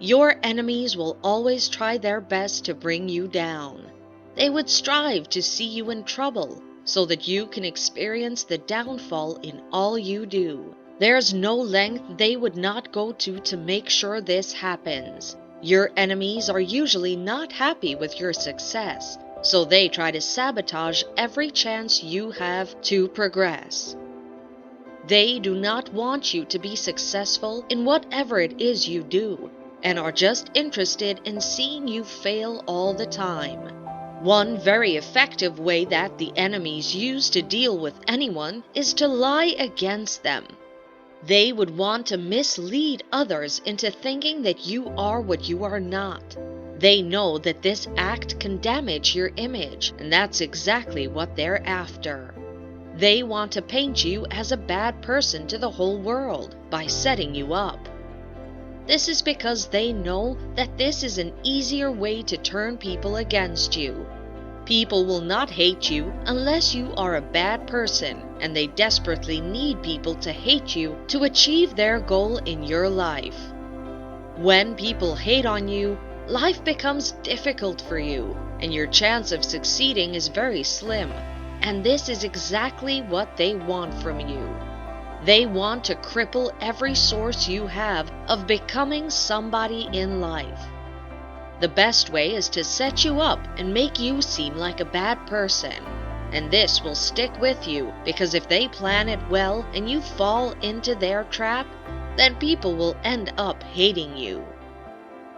Your enemies will always try their best to bring you down. They would strive to see you in trouble so that you can experience the downfall in all you do. There's no length they would not go to make sure this happens. Your enemies are usually not happy with your success, so they try to sabotage every chance you have to progress. They do not want you to be successful in whatever it is you do, and are just interested in seeing you fail all the time. One very effective way that the enemies use to deal with anyone is to lie against them. They would want to mislead others into thinking that you are what you are not. They know that this act can damage your image, and that's exactly what they're after. They want to paint you as a bad person to the whole world by setting you up. This is because they know that this is an easier way to turn people against you. People will not hate you unless you are a bad person, and they desperately need people to hate you to achieve their goal in your life. When people hate on you, life becomes difficult for you, and your chance of succeeding is very slim. And this is exactly what they want from you. They want to cripple every source you have of becoming somebody in life. The best way is to set you up and make you seem like a bad person. And this will stick with you, because if they plan it well and you fall into their trap, then people will end up hating you.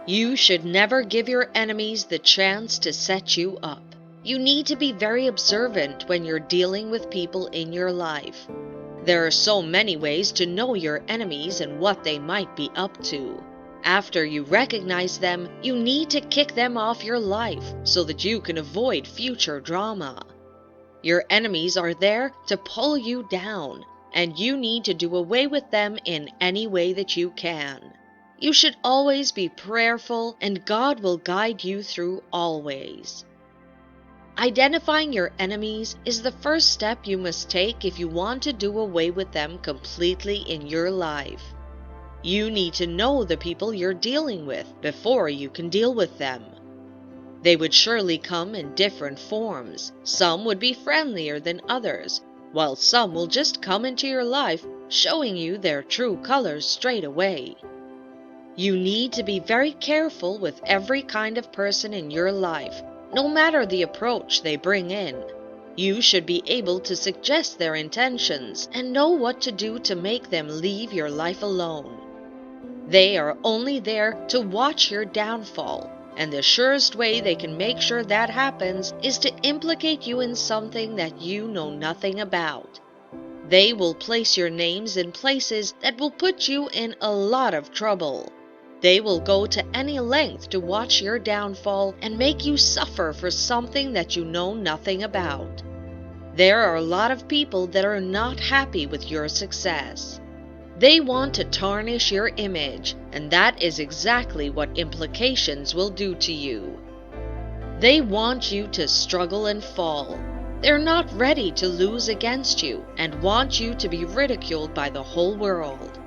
You should never give your enemies the chance to set you up. You need to be very observant when you're dealing with people in your life. There are so many ways to know your enemies and what they might be up to. After you recognize them, you need to kick them off your life so that you can avoid future drama. Your enemies are there to pull you down, and you need to do away with them in any way that you can. You should always be prayerful, and God will guide you through always. Identifying your enemies is the first step you must take if you want to do away with them completely in your life. You need to know the people you're dealing with before you can deal with them. They would surely come in different forms. Some would be friendlier than others, while some will just come into your life showing you their true colors straight away. You need to be very careful with every kind of person in your life, no matter the approach they bring in. You should be able to suggest their intentions and know what to do to make them leave your life alone. They are only there to watch your downfall, and the surest way they can make sure that happens is to implicate you in something that you know nothing about. They will place your names in places that will put you in a lot of trouble. They will go to any length to watch your downfall and make you suffer for something that you know nothing about. There are a lot of people that are not happy with your success. They want to tarnish your image, and that is exactly what implications will do to you. They want you to struggle and fall. They're not ready to lose against you and want you to be ridiculed by the whole world.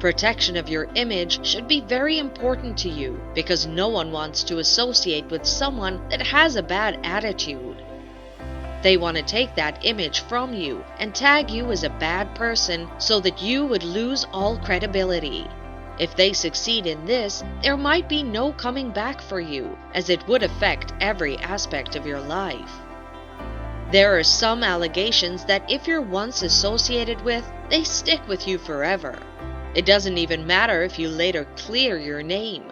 Protection of your image should be very important to you, because no one wants to associate with someone that has a bad attitude. They want to take that image from you and tag you as a bad person so that you would lose all credibility. If they succeed in this, there might be no coming back for you, as it would affect every aspect of your life. There are some allegations that if you're once associated with, they stick with you forever. It doesn't even matter if you later clear your name.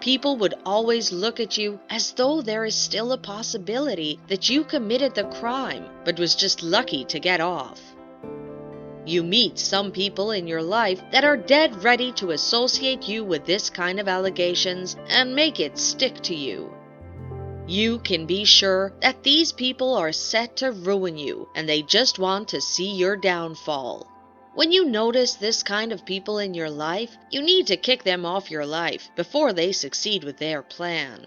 People would always look at you as though there is still a possibility that you committed the crime but was just lucky to get off. You meet some people in your life that are dead ready to associate you with this kind of allegations and make it stick to you. You can be sure that these people are set to ruin you, and they just want to see your downfall. When you notice this kind of people in your life, you need to kick them off your life before they succeed with their plan.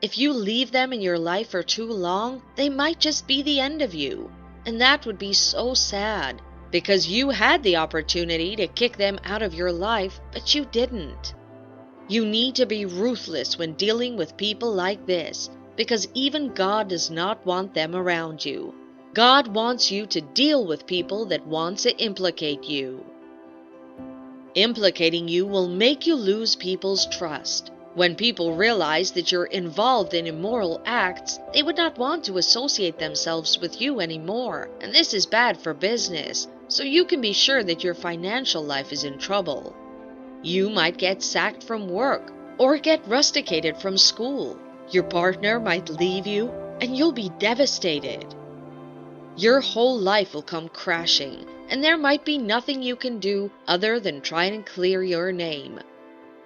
If you leave them in your life for too long, they might just be the end of you, and that would be so sad, because you had the opportunity to kick them out of your life, but you didn't. You need to be ruthless when dealing with people like this, because even God does not want them around you. God wants you to deal with people that want to implicate you. Implicating you will make you lose people's trust. When people realize that you're involved in immoral acts, they would not want to associate themselves with you anymore, and this is bad for business, so you can be sure that your financial life is in trouble. You might get sacked from work or get rusticated from school. Your partner might leave you, and you'll be devastated. Your whole life will come crashing, and there might be nothing you can do other than try and clear your name.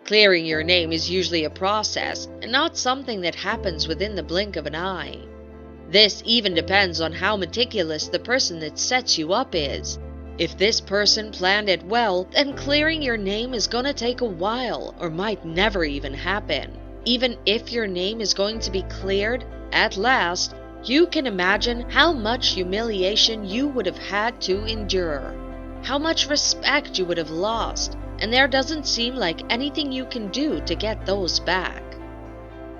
Clearing your name is usually a process and not something that happens within the blink of an eye. This even depends on how meticulous the person that sets you up is. If this person planned it well, then clearing your name is going to take a while or might never even happen. Even if your name is going to be cleared at last, you can imagine how much humiliation you would have had to endure, how much respect you would have lost, and there doesn't seem like anything you can do to get those back.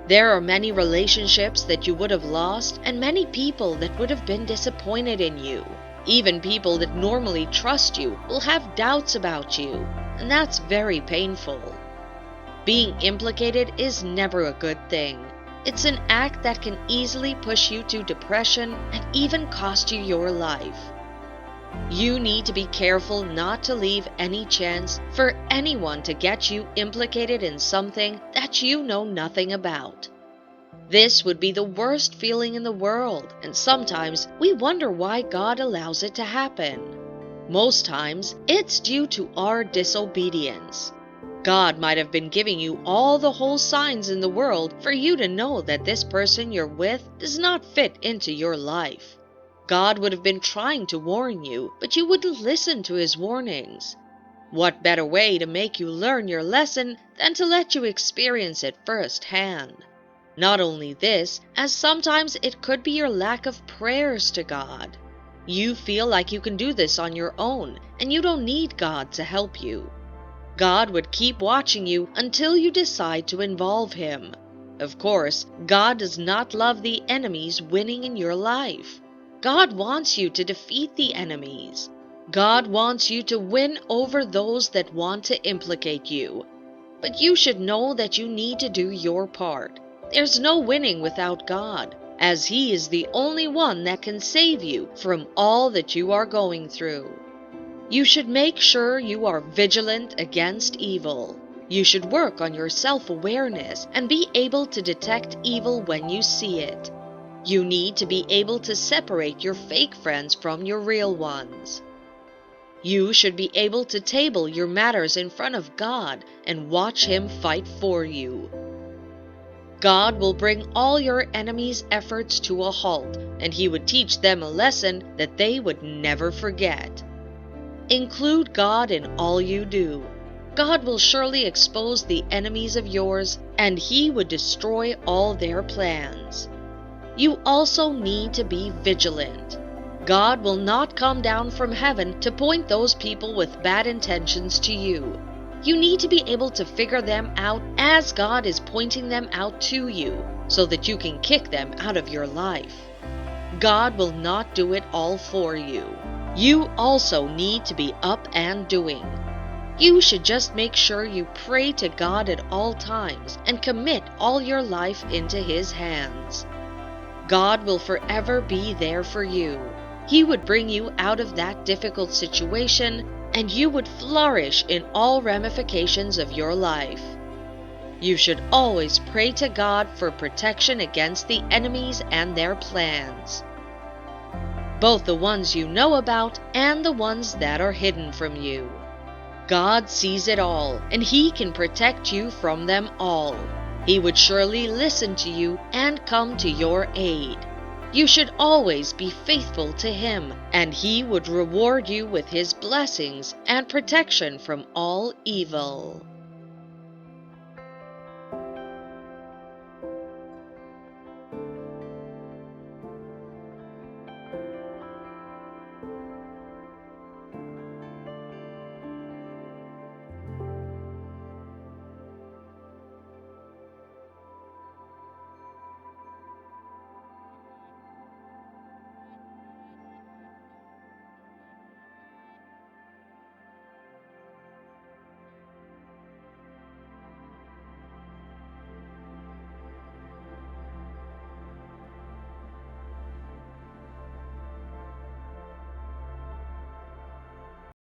There are many relationships that you would have lost and many people that would have been disappointed in you. Even people that normally trust you will have doubts about you, and that's very painful. Being implicated is never a good thing. It's an act that can easily push you to depression and even cost you your life. You need to be careful not to leave any chance for anyone to get you implicated in something that you know nothing about. This would be the worst feeling in the world, and sometimes we wonder why God allows it to happen. Most times, it's due to our disobedience. God might have been giving you all the whole signs in the world for you to know that this person you're with does not fit into your life. God would have been trying to warn you, but you wouldn't listen to his warnings. What better way to make you learn your lesson than to let you experience it firsthand? Not only this, as sometimes it could be your lack of prayers to God. You feel like you can do this on your own, and you don't need God to help you. God would keep watching you until you decide to involve him. Of course, God does not love the enemies winning in your life. God wants you to defeat the enemies. God wants you to win over those that want to implicate you. But you should know that you need to do your part. There's no winning without God, as he is the only one that can save you from all that you are going through. You should make sure you are vigilant against evil. You should work on your self-awareness and be able to detect evil when you see it. You need to be able to separate your fake friends from your real ones. You should be able to table your matters in front of God and watch him fight for you. God will bring all your enemies' efforts to a halt, and he would teach them a lesson that they would never forget. Include God in all you do. God will surely expose the enemies of yours, and he would destroy all their plans. You also need to be vigilant. God will not come down from heaven to point those people with bad intentions to you. You need to be able to figure them out as God is pointing them out to you, so that you can kick them out of your life. God will not do it all for you. You also need to be up and doing. You should just make sure you pray to God at all times and commit all your life into his hands. God will forever be there for you. He would bring you out of that difficult situation, and you would flourish in all ramifications of your life. You should always pray to God for protection against the enemies and their plans, both the ones you know about and the ones that are hidden from you. God sees it all, and he can protect you from them all. He would surely listen to you and come to your aid. You should always be faithful to him, and he would reward you with his blessings and protection from all evil.